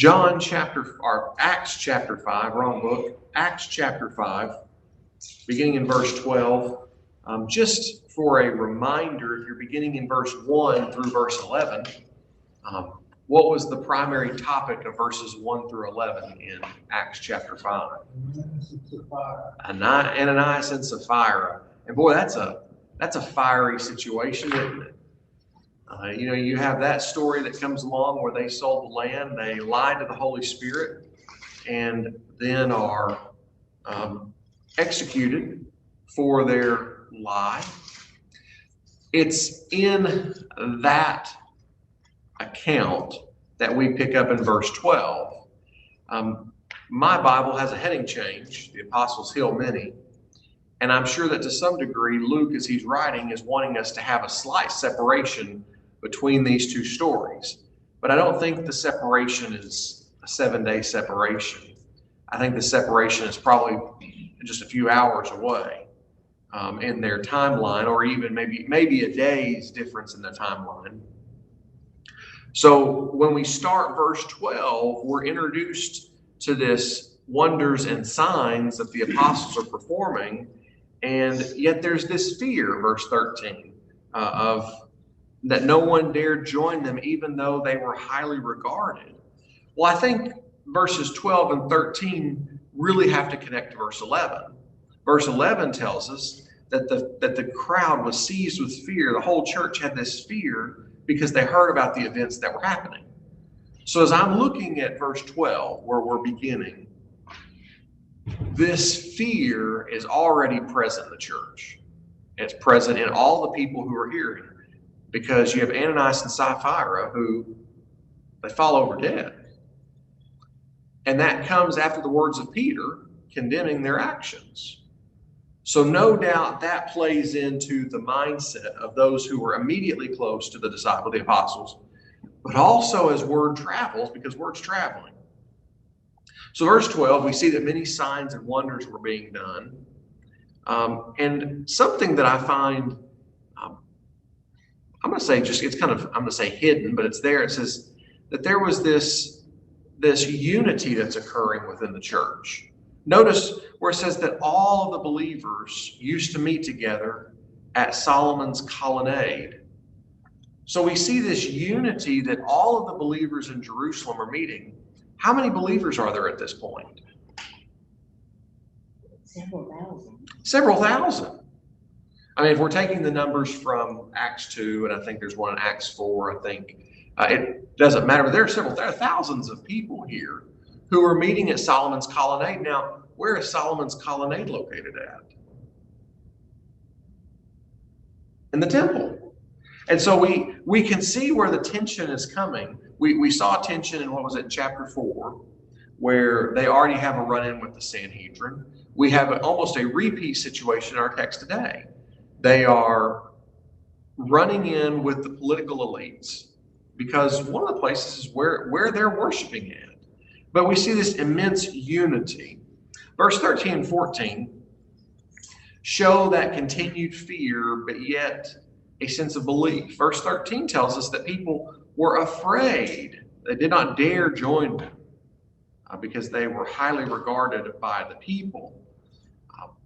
Acts chapter 5, wrong book, Acts chapter 5, beginning in verse 12. Just for a reminder, if you're beginning in verse 1 through verse 11, what was the primary topic of verses 1 through 11 in Acts chapter 5? Ananias and Sapphira. And boy, that's a fiery situation, isn't it? You have that story that comes along where they sold the land, they lied to the Holy Spirit, and then are executed for their lie. It's in that account that we pick up in verse 12. My Bible has a heading change, the Apostles Heal Many, and I'm sure that to some degree Luke, as he's writing, is wanting us to have a slight separation between these two stories. But I don't think the separation is a 7-day separation. I think the separation is probably just a few hours away in their timeline, or even maybe a day's difference in the timeline. So when we start verse 12, we're introduced to this wonders and signs that the apostles are performing, and yet there's this fear, verse 13, of that no one dared join them even though they were highly regarded. Well, I think verses 12 and 13 really have to connect to verse 11. Verse 11 tells us that the crowd was seized with fear. The whole church had this fear because they heard about the events that were happening. So as I'm looking at verse 12, where we're beginning, this fear is already present in the church. It's present in all the people who are hearing, because you have Ananias and Sapphira who they fall over dead. And that comes after the words of Peter condemning their actions. So no doubt that plays into the mindset of those who were immediately close to the disciples, the apostles, but also as word travels, because word's traveling. So verse 12, we see that many signs and wonders were being done. And something that I find, I'm going to say hidden, but it's there. It says that there was this unity that's occurring within the church. Notice where it says that all of the believers used to meet together at Solomon's colonnade. So we see this unity that all of the believers in Jerusalem are meeting. How many believers are there at this point? Several thousand. Several thousand. I mean, if we're taking the numbers from Acts 2, and I think there's one in Acts 4, I think, it doesn't matter. But there are thousands of people here who are meeting at Solomon's colonnade. Now, where is Solomon's colonnade located at? In the temple. And so we can see where the tension is coming. We saw tension in, chapter 4, where they already have a run-in with the Sanhedrin. We have almost a repeat situation in our text today. They are running in with the political elites because one of the places is where they're worshiping at. But we see this immense unity. Verse 13 and 14 show that continued fear, but yet a sense of belief. Verse 13 tells us that people were afraid. They did not dare join them because they were highly regarded by the people.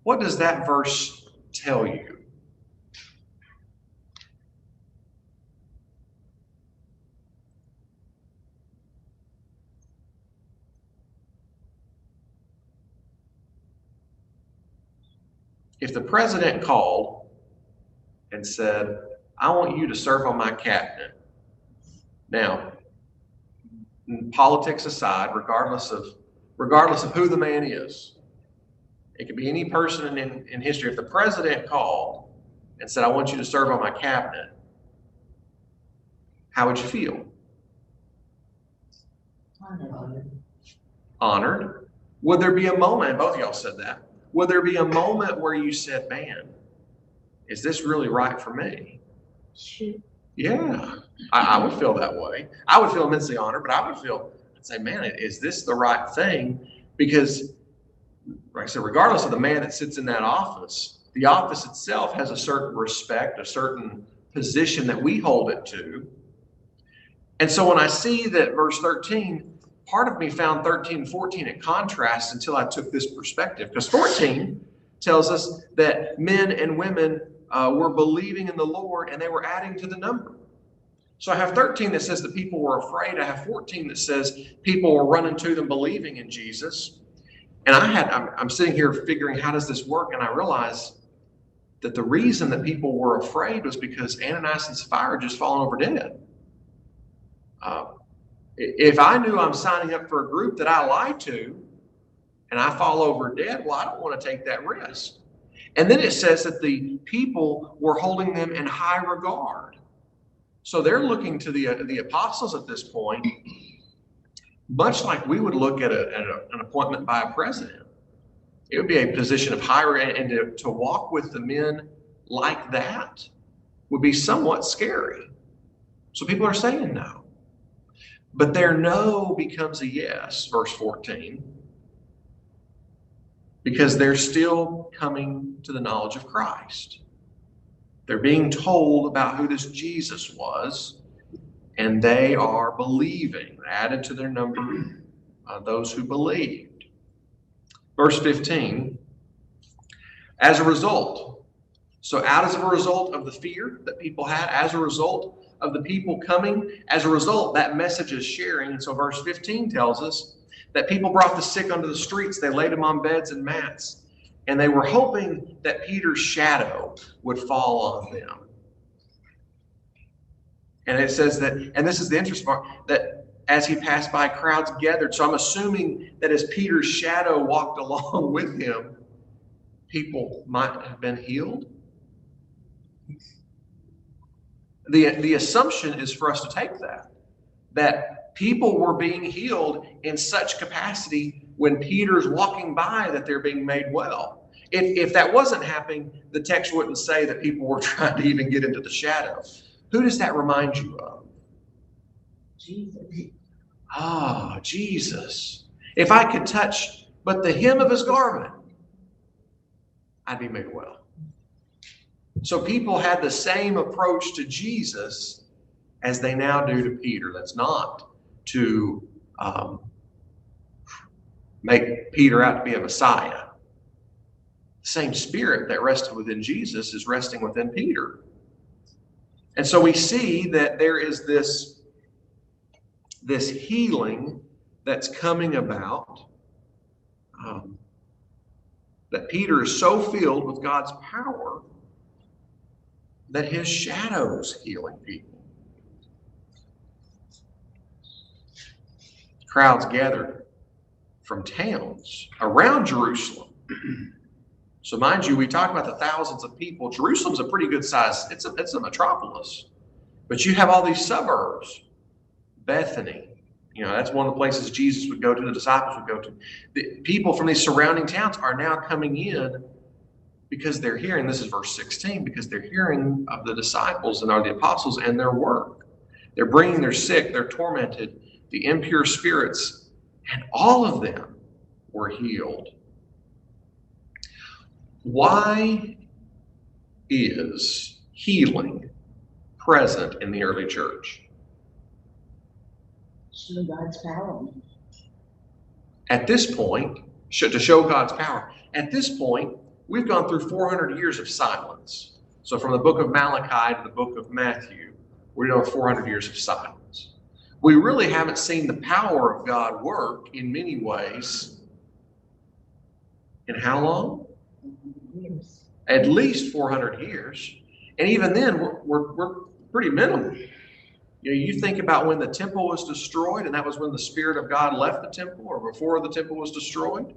What does that verse tell you? If the president called and said, I want you to serve on my cabinet. Now, politics aside, regardless of who the man is, it could be any person in history. If the president called and said, I want you to serve on my cabinet, how would you feel? Honored. Would there be a moment, both of y'all said that, would there be a moment where you said, man, is this really right for me? Sure. Yeah, I would feel that way. I would feel immensely honored, but I'd say, man, is this the right thing? Because, like I said, regardless of the man that sits in that office, the office itself has a certain respect, a certain position that we hold it to. And so when I see that verse 13 part of me found 13 and 14 at contrast until I took this perspective. Because 14 tells us that men and women were believing in the Lord and they were adding to the number. So I have 13 that says that people were afraid. I have 14 that says people were running to them believing in Jesus. And I'm sitting here figuring, how does this work? And I realized that the reason that people were afraid was because Ananias and Sapphira had just fallen over dead. If I knew I'm signing up for a group that I lie to and I fall over dead, well, I don't want to take that risk. And then it says that the people were holding them in high regard. So they're looking to the apostles at this point, much like we would look at an appointment by a president. It would be a position of higher, and to walk with the men like that would be somewhat scary. So people are saying no. But their no becomes a yes, verse 14, because they're still coming to the knowledge of Christ. They're being told about who this Jesus was, and they are believing, added to their number, those who believed. Verse 15, as a result, so as a result of the fear that people had, as a result of the people coming, as a result, that message is sharing. And so verse 15 tells us that people brought the sick onto the streets. They laid them on beds and mats, and they were hoping that Peter's shadow would fall on them. And it says that, and this is the interesting part, that as he passed by, crowds gathered. So I'm assuming that as Peter's shadow walked along with him, people might have been healed. The assumption is for us to take that people were being healed in such capacity when Peter's walking by that they're being made well. If that wasn't happening, the text wouldn't say that people were trying to even get into the shadow. Who does that remind you of? Jesus. Ah, Jesus. If I could touch but the hem of his garment, I'd be made well. So people had the same approach to Jesus as they now do to Peter. That's not to make Peter out to be a Messiah. The same spirit that rested within Jesus is resting within Peter. And so we see that there is this healing that's coming about, that Peter is so filled with God's power that his shadow's healing people. Crowds gathered from towns around Jerusalem. So mind you, we talk about the thousands of people. Jerusalem's a pretty good size. It's a metropolis. But you have all these suburbs. Bethany, that's one of the places Jesus would go to, the disciples would go to. The people from these surrounding towns are now coming in because they're hearing, this is verse 16, because they're hearing of the disciples and are the apostles and their work. They're bringing their sick, they're tormented, the impure spirits, and all of them were healed. Why is healing present in the early church? Show God's power. At this point, to show God's power, at this point, we've gone through 400 years of silence. So from the book of Malachi to the book of Matthew, we're doing 400 years of silence. We really haven't seen the power of God work in many ways. In how long? Years. At least 400 years. And even then, we're pretty minimal. You think about when the temple was destroyed, and that was when the Spirit of God left the temple, or before the temple was destroyed.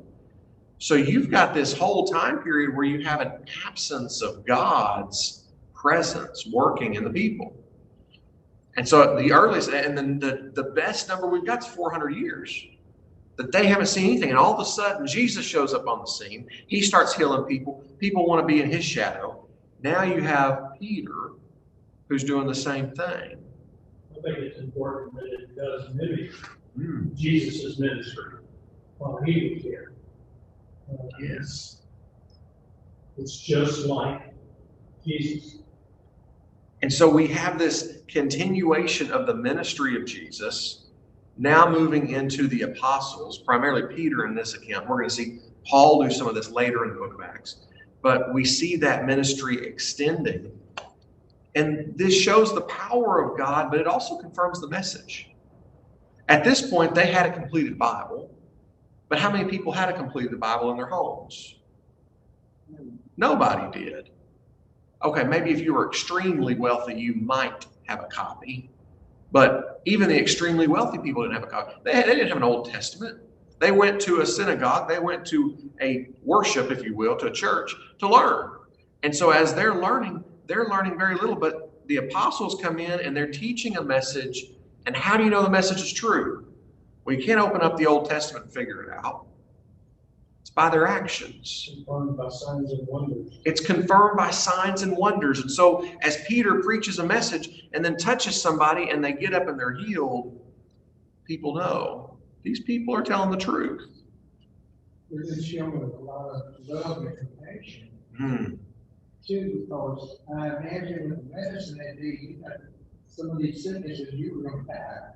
So you've got this whole time period where you have an absence of God's presence working in the people. And so the earliest, and then the best number we've got is 400 years. That they haven't seen anything. And all of a sudden, Jesus shows up on the scene. He starts healing people. People want to be in his shadow. Now you have Peter, who's doing the same thing. I think it's important that it does mimic Jesus' ministry while he was here. Yes. It's just like Jesus. And so we have this continuation of the ministry of Jesus Now moving into the apostles, primarily Peter in this account. We're going to see Paul do some of this later in the book of Acts. But we see that ministry extending. And this shows the power of God, but it also confirms the message. At this point, they had a completed Bible. But how many people had a completed Bible in their homes? Nobody did. Okay, maybe if you were extremely wealthy, you might have a copy. But even the extremely wealthy people didn't have a copy. They didn't have an Old Testament. They went to a synagogue. They went to a worship, if you will, to a church to learn. And so as they're learning very little. But the apostles come in and they're teaching a message. And how do you know the message is true? Well, you can't open up the Old Testament and figure it out. It's by their actions. Confirmed by signs and wonders. It's confirmed by signs and wonders. And so as Peter preaches a message and then touches somebody and they get up and they're healed, people know these people are telling the truth. This is showing a lot of love and compassion. Too, because I imagine with the medicine they do, you got some of these sicknesses you were going to have.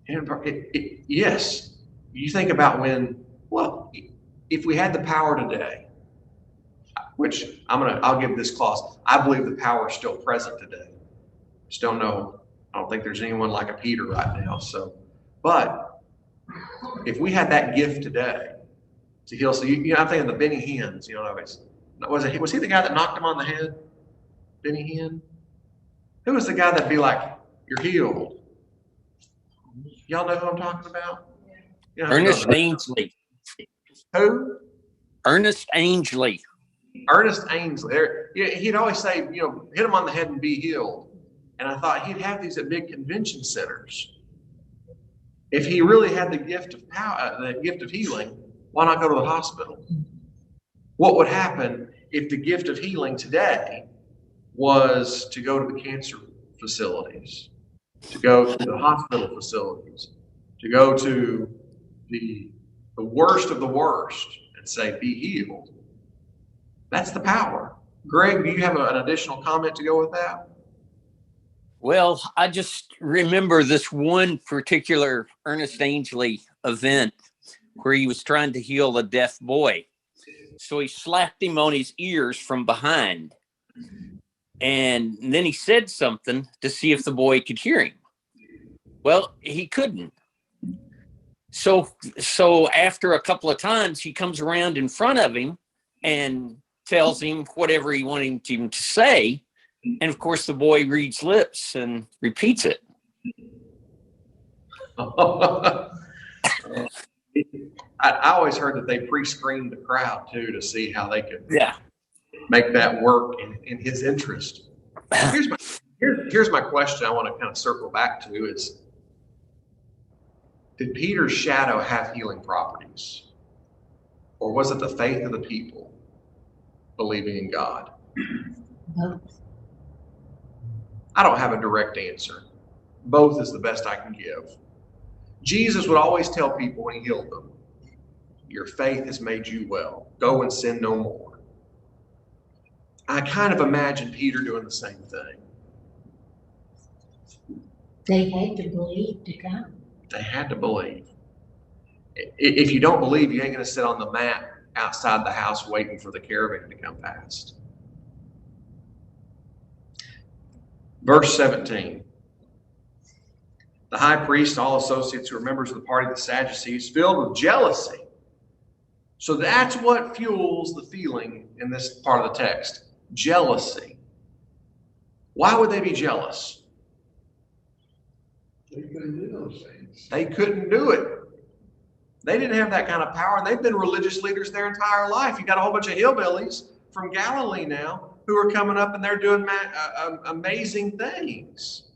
And yes, you think about if we had the power today, which I'll give this clause. I believe the power is still present today. Just don't know. I don't think there's anyone like a Peter right now. But if we had that gift today to heal, so I'm thinking the Benny Hinn's. Was he the guy that knocked him on the head? Benny Hinn? Who was the guy that'd be like, "You're healed"? Y'all know who I'm talking about? Ernest Ainsley. Who? Ernest Ainsley. Ernest Ainsley. He'd always say, hit him on the head and be healed. And I thought he'd have these at big convention centers. If he really had the gift of power, the gift of healing, why not go to the hospital? What would happen if the gift of healing today was to go to the cancer facilities, to go to the hospital facilities, to go to the worst of the worst and say, be healed? That's the power. Greg, do you have an additional comment to go with that? Well, I just remember this one particular Ernest Ainsley event where he was trying to heal a deaf boy. So he slapped him on his ears from behind. And then he said something to see if the boy could hear him. Well, he couldn't. So after a couple of times, he comes around in front of him and tells him whatever he wanted him to say. And of course, the boy reads lips and repeats it. I always heard that they pre-screened the crowd too to see how they could make that work in his interest. Here's my question I want to kind of circle back to is, did Peter's shadow have healing properties? Or was it the faith of the people believing in God? Both. I don't have a direct answer. Both is the best I can give. Jesus would always tell people when he healed them, your faith has made you well. Go and sin no more. I kind of imagine Peter doing the same thing. They had to believe to come. They had to believe. If you don't believe, you ain't going to sit on the mat outside the house waiting for the caravan to come past. Verse 17. The high priest, all associates who were members of the party of the Sadducees, filled with jealousy. So that's what fuels the feeling in this part of the text. Jealousy. Why would they be jealous? They couldn't do those things. They couldn't do it. They didn't have that kind of power. They've been religious leaders their entire life. You got a whole bunch of hillbillies from Galilee now who are coming up and they're doing amazing things.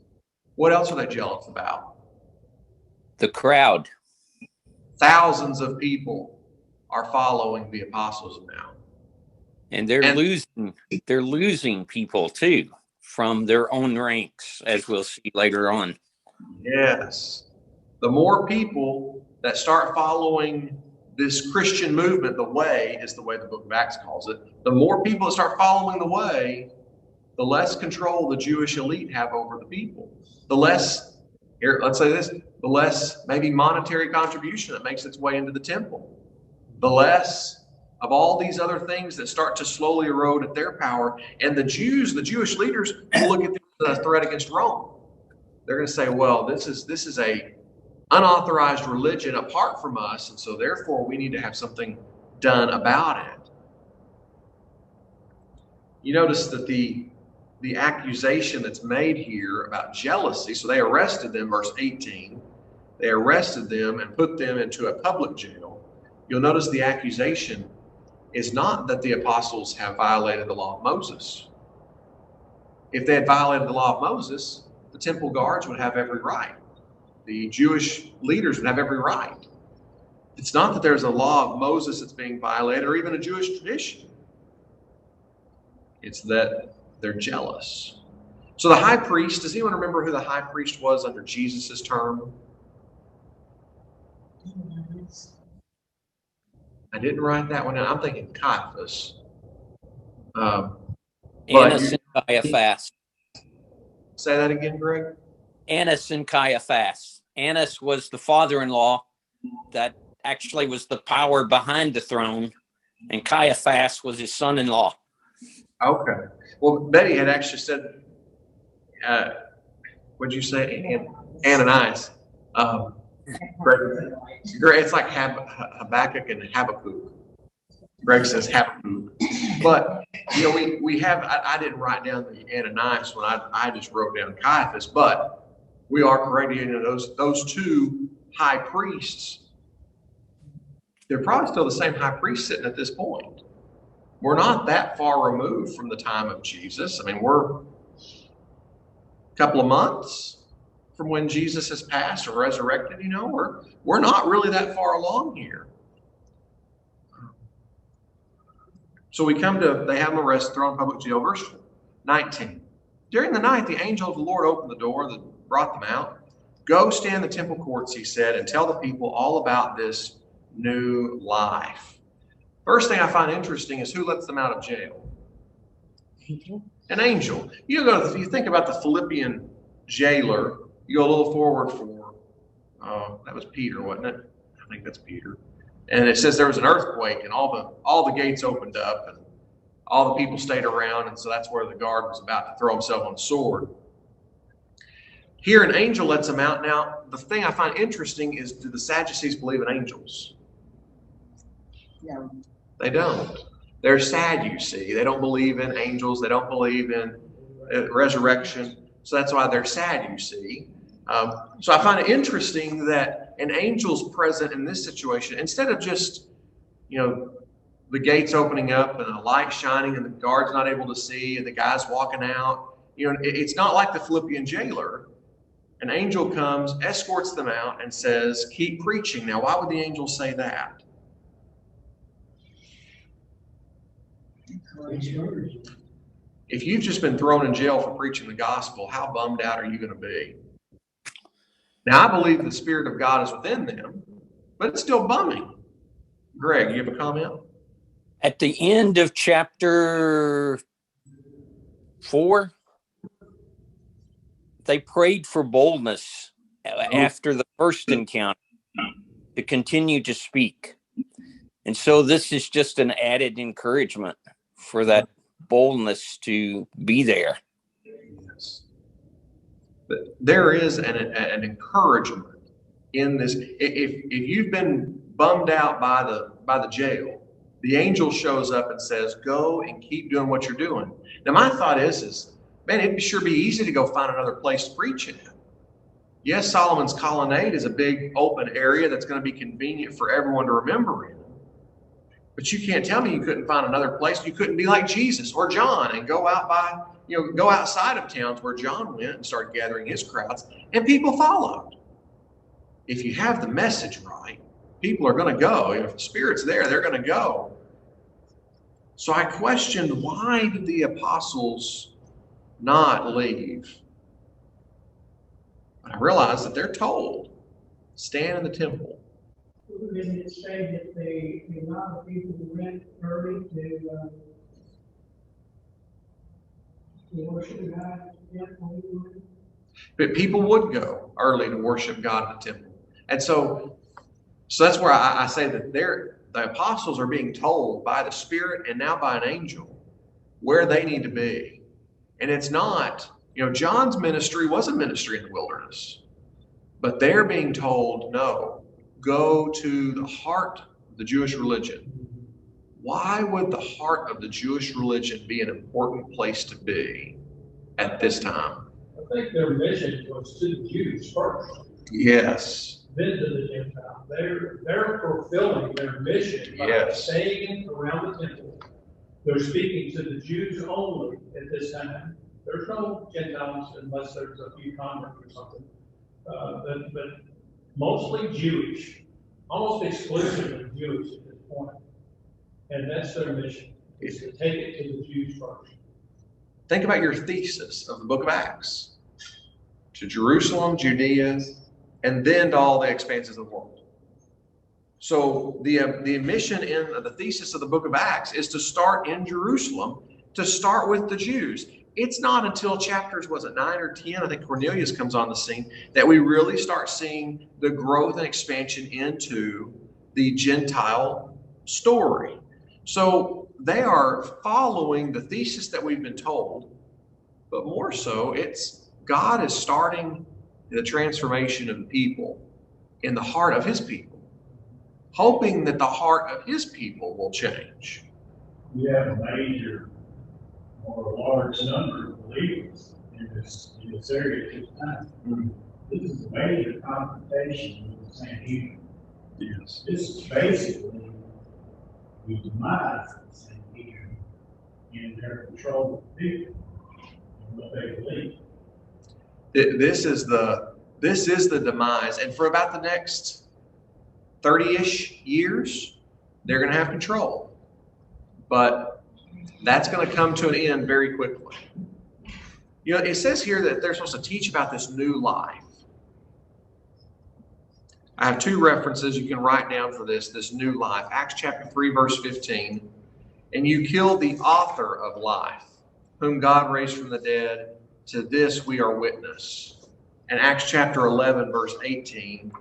What else are they jealous about? The crowd. Thousands of people are following the apostles now. And they're losing people too from their own ranks, as we'll see later on. Yes. The more people that start following this Christian movement, the way is the way the book of Acts calls it. The more people that start following the way, the less control the Jewish elite have over the people. The less Here, let's say this, the less maybe monetary contribution that makes its way into the temple, the less of all these other things that start to slowly erode at their power. And the Jews, the Jewish leaders, will look at this as a threat against Rome. They're going to say, well, this is a unauthorized religion apart from us, and so therefore we need to have something done about it. You notice that the accusation that's made here about jealousy, so they arrested them, verse 18, they arrested them and put them into a public jail. You'll notice the accusation is not that the apostles have violated the law of Moses. If they had violated the law of Moses, the temple guards would have every right. The Jewish leaders would have every right. It's not that there's a law of Moses that's being violated or even a Jewish tradition. It's that they're jealous. So the high priest, does anyone remember who the high priest was under Jesus' term? I didn't write that one down. I'm thinking Caiaphas. Annas and Caiaphas. Say that again, Greg. Annas and Caiaphas. Annas was the father-in-law that actually was the power behind the throne, and Caiaphas was his son-in-law. Okay. Well, Betty had actually said, what'd you say? Ananias. Greg, it's like Habakkuk and Habakkuk. Greg says Habakkuk. But, we have, I didn't write down the Ananias when I just wrote down Caiaphas, but we are correct. Those two high priests, they're probably still the same high priest sitting at this point. We're not that far removed from the time of Jesus. I mean, we're a couple of months from when Jesus has passed or resurrected, we're not really that far along here. So we come to, they have him arrested, thrown in public jail, verse 19. During the night, the angel of the Lord opened the door that brought them out. Go stand in the temple courts, he said, and tell the people all about this new life. First thing I find interesting is who lets them out of jail? An angel. If you think about the Philippian jailer, you go a little forward for, that was Peter, wasn't it? I think that's Peter. And it says there was an earthquake and all the gates opened up and all the people stayed around. And so that's where the guard was about to throw himself on the sword. Here an angel lets them out. Now, the thing I find interesting is, do the Sadducees believe in angels? No. They don't. They're Sadducees. They don't believe in angels. They don't believe in resurrection. So that's why they're Sadducees. So I find it interesting that an angel's present in this situation. Instead of just, the gates opening up and a light shining and the guard's not able to see and the guy's walking out. It's not like the Philippian jailer. An angel comes, escorts them out, and says, keep preaching. Now, why would the angel say that? If you've just been thrown in jail for preaching the gospel, how bummed out are you going to be? Now, I believe the Spirit of God is within them, but it's still bumming. Greg, you have a comment? At the end of chapter 4, they prayed for boldness after the first encounter to continue to speak. And so this is just an added encouragement for that boldness to be there. Yes. But there is an encouragement in this. If you've been bummed out by the jail, the angel shows up and says, go and keep doing what you're doing. Now, my thought is, man, it'd sure be easy to go find another place to preach in. Yes, Solomon's Colonnade is a big open area that's going to be convenient for everyone to remember in. But you can't tell me you couldn't find another place. You couldn't be like Jesus or John and go outside of towns where John went and started gathering his crowds, and people followed. If you have the message right, people are going to go. If the Spirit's there, they're going to go. So I questioned, why did the apostles not leave? But I realized that they're told, stand in the temple. Didn't it say that a lot of people went early to worship God? But people would go early to worship God in the temple. And so that's where I say that the apostles are being told by the Spirit and now by an angel where they need to be. And it's not, John's ministry was a ministry in the wilderness, but they're being told, no, go to the heart of the Jewish religion. Why would the heart of the Jewish religion be an important place to be at this time? I think their mission was to the Jews first. Yes. Then to the Gentiles. They're fulfilling their mission by staying around the temple. They're speaking to the Jews only at this time. There's no Gentiles unless there's a few converts or something. But mostly Jewish, almost exclusively Jewish at this point. And that's their mission, is to take it to the Jews first. Think about your thesis of the book of Acts. To Jerusalem, Judea, and then to all the expanses of the world. So the mission in the thesis of the book of Acts is to start in Jerusalem, to start with the Jews. It's not until chapters, 9 or 10, I think Cornelius comes on the scene, that we really start seeing the growth and expansion into the Gentile story. So they are following the thesis that we've been told, but more so, it's God is starting the transformation of the people in the heart of his people, hoping that the heart of his people will change. We have a major or a large number of believers in this area at this time. Mm-hmm. This is a major confrontation with the Sanhedrin. Yes. This is basically the demise of the Sanhedrin in their control of the people and what they believe. This is the demise, and for about the next 30-ish years, they're going to have control. But that's going to come to an end very quickly. It says here that they're supposed to teach about this new life. I have two references you can write down for this new life. Acts chapter 3, verse 15. And you killed the author of life, whom God raised from the dead. To this we are witness. And Acts chapter 11, verse 18.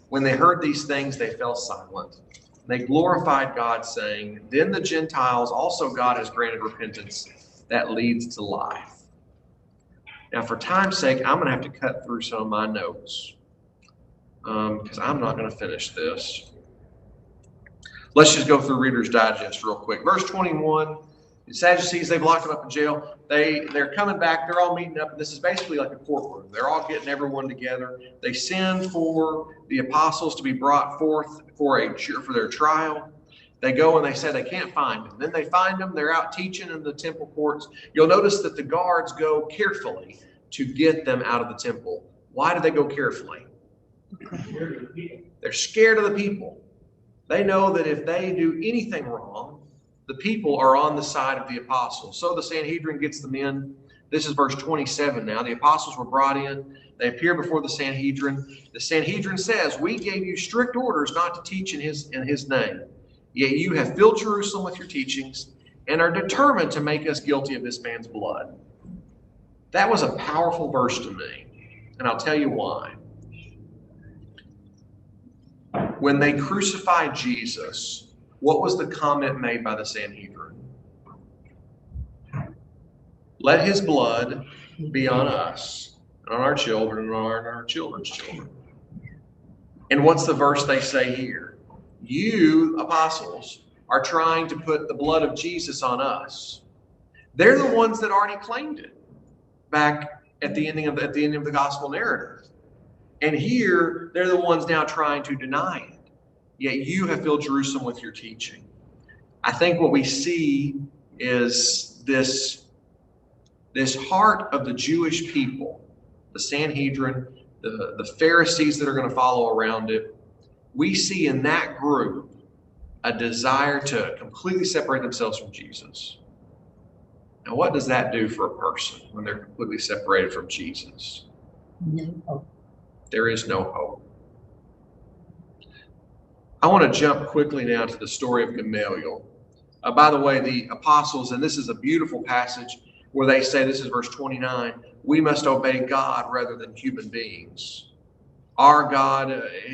When they heard these things, they fell silent. They glorified God, saying, then the Gentiles also God has granted repentance that leads to life. Now, for time's sake, I'm going to have to cut through some of my notes because I'm not going to finish this. Let's just go through Reader's Digest real quick. Verse 21, the Sadducees, they've locked them up in jail. They're coming back. They're all meeting up. And this is basically like a courtroom. They're all getting everyone together. They send for the apostles to be brought forth for their trial. They go and they say they can't find them. Then they find them. They're out teaching in the temple courts. You'll notice that the guards go carefully to get them out of the temple. Why do they go carefully? They're scared of the people. They know that if they do anything wrong, the people are on the side of the apostles. So the Sanhedrin gets them in. This is verse 27 now. The apostles were brought in. They appear before the Sanhedrin. The Sanhedrin says, we gave you strict orders not to teach in his name. Yet you have filled Jerusalem with your teachings and are determined to make us guilty of this man's blood. That was a powerful verse to me. And I'll tell you why. When they crucified Jesus, what was the comment made by the Sanhedrin? Let his blood be on us, and on our children, and on our children's children. And what's the verse they say here? You, apostles, are trying to put the blood of Jesus on us. They're the ones that already claimed it back at the ending of the gospel narrative. And here, they're the ones now trying to deny it. Yet you have filled Jerusalem with your teaching. I think what we see is this heart of the Jewish people, the Sanhedrin, the Pharisees that are going to follow around it. We see in that group a desire to completely separate themselves from Jesus. Now, what does that do for a person when they're completely separated from Jesus? There is no hope. I want to jump quickly now to the story of Gamaliel. By the way, the apostles, and this is a beautiful passage where they say, this is verse 29, we must obey God rather than human beings. Our God,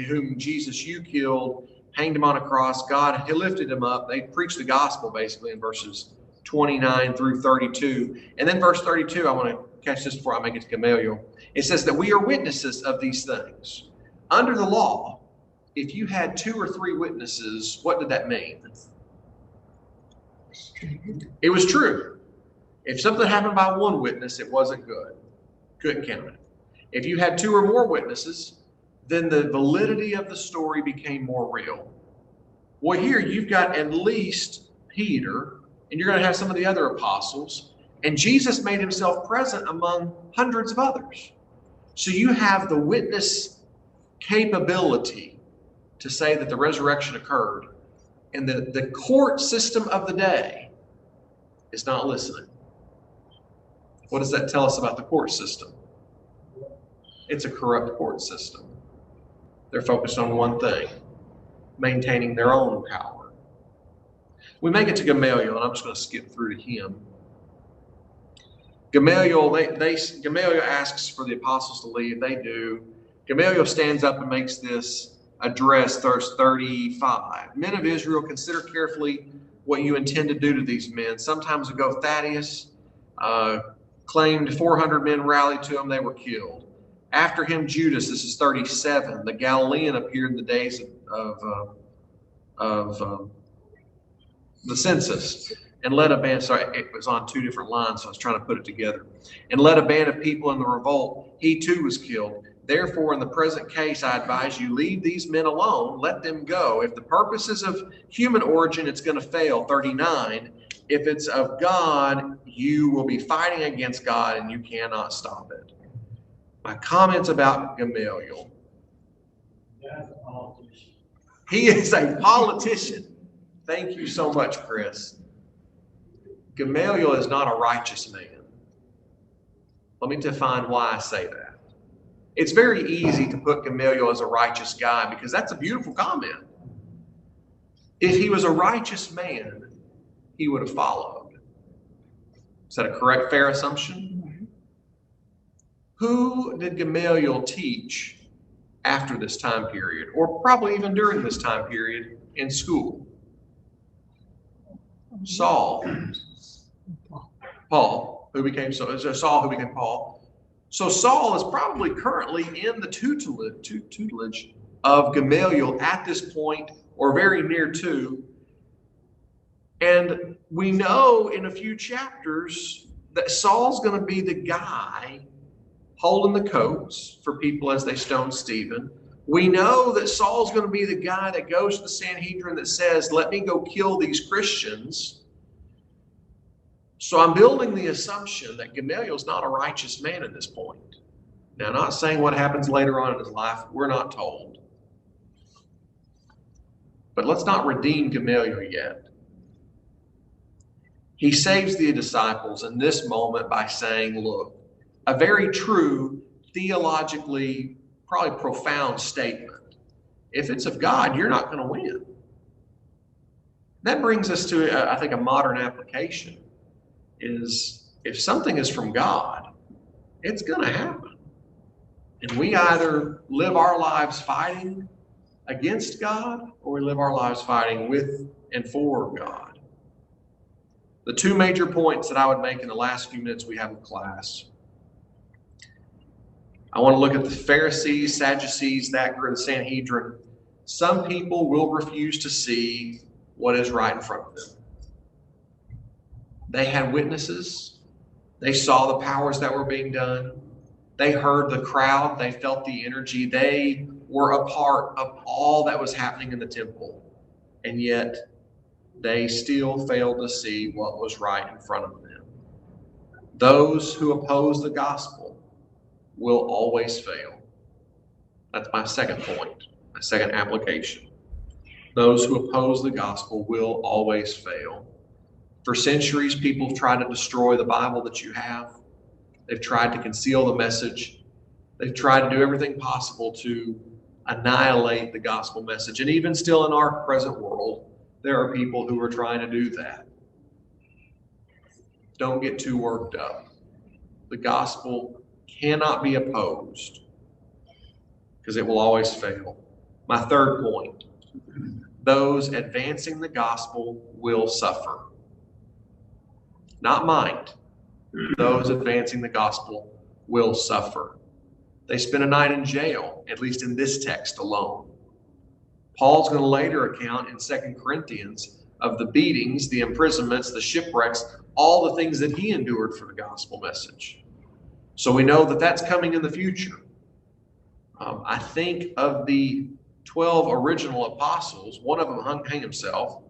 whom Jesus you killed, hanged him on a cross. God, he lifted him up. They preached the gospel basically in verses 29 through 32. And then verse 32, I want to catch this before I make it to Gamaliel. It says that we are witnesses of these things. Under the law, if you had 2 or 3 witnesses, what did that mean? It was true. If something happened by one witness, it wasn't good. Couldn't count it. If you had 2 or more witnesses, then the validity of the story became more real. Well, here you've got at least Peter, and you're going to have some of the other apostles, and Jesus made himself present among hundreds of others. So you have the witness capability to say that the resurrection occurred, and the court system of the day is not listening. What does that tell us about the court system? It's a corrupt court system. They're focused on one thing, maintaining their own power. We make it to Gamaliel, and I'm just going to skip through to him. Gamaliel asks for the apostles to leave. They do. Gamaliel stands up and makes this address, verse 35. Men of Israel, consider carefully what you intend to do to these men. Some time ago, Thaddeus claimed 400 men rallied to him. They were killed. After him, Judas, this is 37, the Galilean appeared in the days of the census and led a band. Sorry, it was on 2 different lines, so I was trying to put it together. And led a band of people in the revolt. He too was killed. Therefore, in the present case, I advise you, leave these men alone. Let them go. If the purpose is of human origin, it's going to fail. 39. If it's of God, you will be fighting against God and you cannot stop it. My comments about Gamaliel. He is a politician. Thank you so much, Chris. Gamaliel is not a righteous man. Let me define why I say that. It's very easy to put Gamaliel as a righteous guy because that's a beautiful comment. If he was a righteous man, he would have followed. Is that a correct, fair assumption? Who did Gamaliel teach after this time period, or probably even during this time period in school? Saul. Paul, who became Saul, who became Paul. So Saul is probably currently in the tutelage of Gamaliel at this point, or very near to. And we know in a few chapters that Saul's going to be the guy holding the coats for people as they stone Stephen. We know that Saul's going to be the guy that goes to the Sanhedrin that says, let me go kill these Christians. So I'm building the assumption that Gamaliel's not a righteous man at this point. Now, I'm not saying what happens later on in his life. We're not told. But let's not redeem Gamaliel yet. He saves the disciples in this moment by saying, look, a very true, theologically, probably profound statement. If it's of God, you're not going to win. That brings us to, I think, a modern application is if something is from God, it's going to happen. And we either live our lives fighting against God or we live our lives fighting with and for God. The 2 major points that I would make in the last few minutes we have in class. I want to look at the Pharisees, Sadducees, that group, the Sanhedrin. Some people will refuse to see what is right in front of them. They had witnesses. They saw the powers that were being done. They heard the crowd. They felt the energy. They were a part of all that was happening in the temple. And yet, they still failed to see what was right in front of them. Those who oppose the gospel will always fail. That's my second point, my second application. Those who oppose the gospel will always fail. For centuries, people have tried to destroy the Bible that you have. They've tried to conceal the message. They've tried to do everything possible to annihilate the gospel message. And even still in our present world, there are people who are trying to do that. Don't get too worked up. the gospel cannot be opposed because it will always fail. My third point, those advancing the gospel will suffer. Not might. Those advancing the gospel will suffer. They spent a night in jail, at least in this text alone. Paul's going to later account in 2 Corinthians of the beatings, the imprisonments, the shipwrecks, all the things that he endured for the gospel message. So we know that that's coming in the future. I think of the 12 original apostles, one of them hung himself.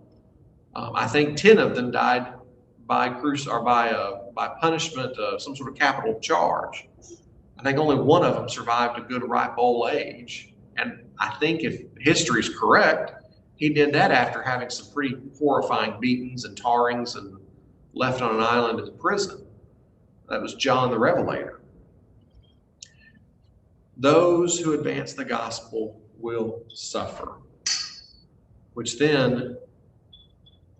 I think 10 of them died by punishment of some sort of capital charge. I think only one of them survived a good ripe old age. And I think if history is correct, he did that after having some pretty horrifying beatings and tarrings and left on an island in prison. That was John the Revelator. Those who advance the gospel will suffer, which then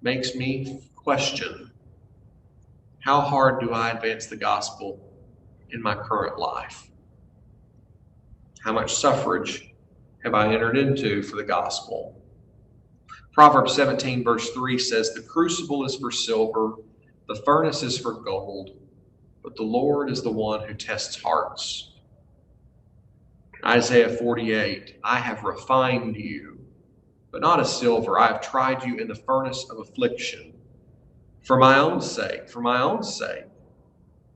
makes me question, how hard do I advance the gospel in my current life? How much suffrage have I entered into for the gospel? Proverbs 17 verse 3 says, the crucible is for silver, the furnace is for gold, but the Lord is the one who tests hearts. Isaiah 48, I have refined you, but not as silver. I have tried you in the furnace of affliction. For my own sake,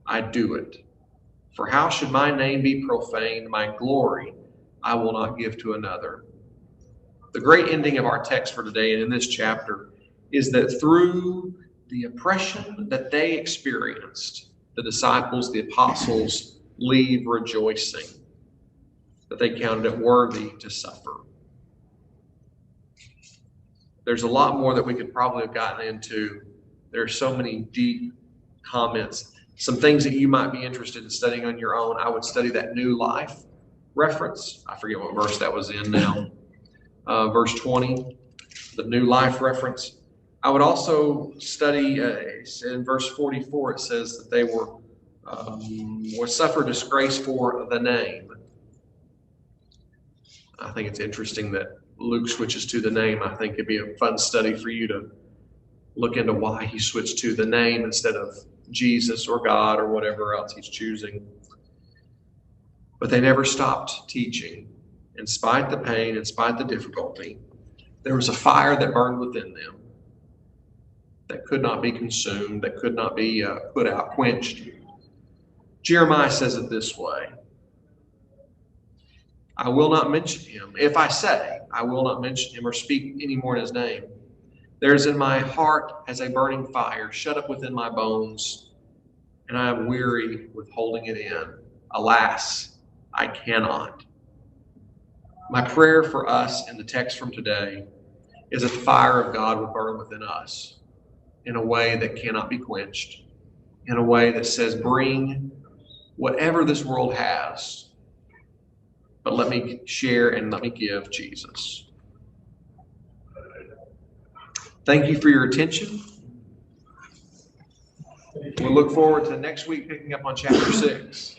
I do it. For how should my name be profaned? My glory I will not give to another. The great ending of our text for today and in this chapter is that through the oppression that they experienced, the disciples, the apostles, leave rejoicing that they counted it worthy to suffer. There's a lot more that we could probably have gotten into. There are so many deep comments. Some things that you might be interested in studying on your own. I would study that New Life reference. I forget what verse that was in now. Verse 20, the New Life reference. I would also study in verse 44, it says that they were suffer disgrace for the name. I think it's interesting that Luke switches to the name. I think it'd be a fun study for you to look into why he switched to the name instead of Jesus or God or whatever else he's choosing. But they never stopped teaching. In spite the pain, in spite the difficulty, there was a fire that burned within them that could not be consumed, that could not be put out, quenched. Jeremiah says it this way, I will not mention him. If I say, I will not mention him or speak any more in his name, there is in my heart as a burning fire shut up within my bones, and I am weary with holding it in. Alas, I cannot. My prayer for us in the text from today is that the fire of God would burn within us in a way that cannot be quenched, in a way that says, bring whatever this world has, but let me share and let me give Jesus. Thank you for your attention. We'll look forward to next week picking up on chapter 6.